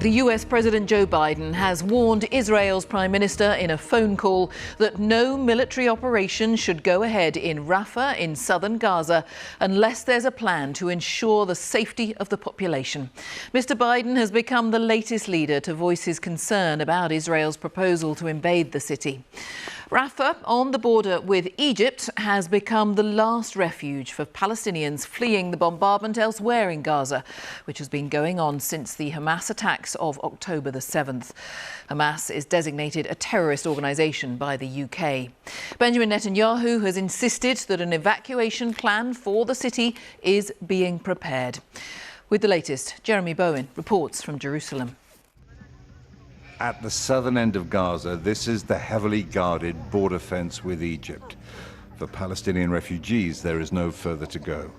The US President Joe Biden has warned Israel's Prime Minister in a phone call that no military operation should go ahead in Rafah in southern Gaza unless there's a plan to ensure the safety of the population. Mr. Biden has become the latest leader to voice his concern about Israel's proposal to invade the city. Rafah, on the border with Egypt, has become the last refuge for Palestinians fleeing the bombardment elsewhere in Gaza, which has been going on since the Hamas attacks of October the 7th. Hamas is designated a terrorist organisation by the UK. Benjamin Netanyahu has insisted that an evacuation plan for the city is being prepared. With the latest, Jeremy Bowen reports from Jerusalem. At the southern end of Gaza, this is the heavily guarded border fence with Egypt. For Palestinian refugees, there is no further to go.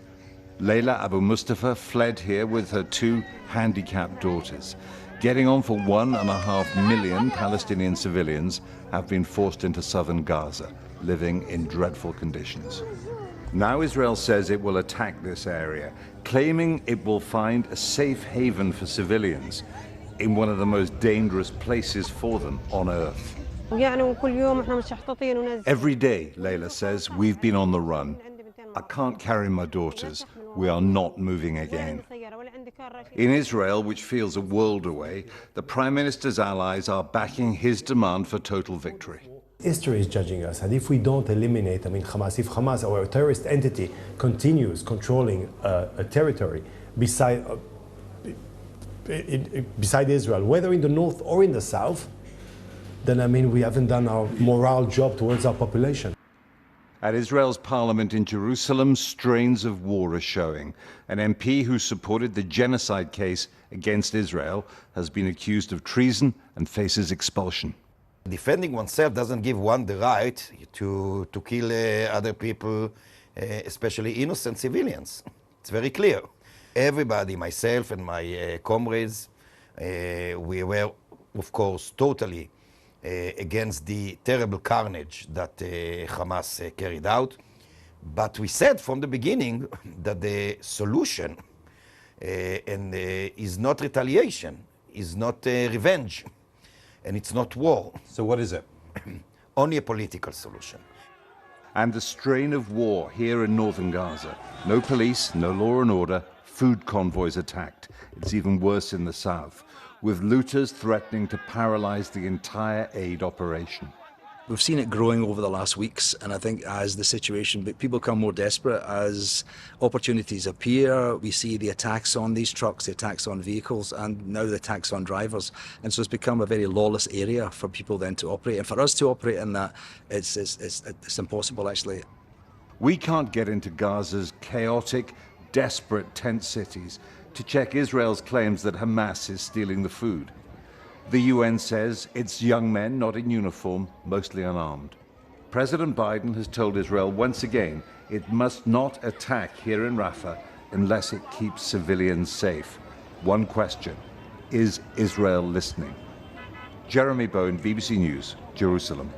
Layla Abu Mustafa fled here with her two handicapped daughters. Getting on for 1.5 million Palestinian civilians have been forced into southern Gaza, living in dreadful conditions. Now Israel says it will attack this area, claiming it will find a safe haven for civilians in one of the most dangerous places for them on earth. Every day, Layla says, we've been on the run. I can't carry my daughters. We are not moving again. In Israel, which feels a world away, the Prime Minister's allies are backing his demand for total victory. History is judging us, and if we don't eliminate, Hamas, if Hamas or a terrorist entity continues controlling a territory beside Israel, whether in the north or in the south, then we haven't done our moral job towards our population. At Israel's parliament in Jerusalem, strains of war are showing. An MP who supported the genocide case against Israel has been accused of treason and faces expulsion. Defending oneself doesn't give one the right to kill other people, especially innocent civilians. It's very clear. Everybody, myself and my comrades, we were, of course, totally against the terrible carnage that Hamas carried out. But we said from the beginning that the solution is not retaliation, is not revenge, and it's not war. So what is it? Only a political solution. And the strain of war here in northern Gaza. No police, no law and order. Food convoys attacked. It's even worse in the south, with looters threatening to paralyze the entire aid operation. We've seen it growing over the last weeks, and I think as the situation, people become more desperate, as opportunities appear, we see the attacks on these trucks, the attacks on vehicles, and now the attacks on drivers. And so it's become a very lawless area for people then to operate. And for us to operate in that, it's impossible, actually. We can't get into Gaza's chaotic, desperate tent cities to check Israel's claims that Hamas is stealing the food. The UN says it's young men, not in uniform, mostly unarmed. President Biden has told Israel once again it must not attack here in Rafah unless it keeps civilians safe. One question: is Israel listening? Jeremy Bowen, BBC News, Jerusalem.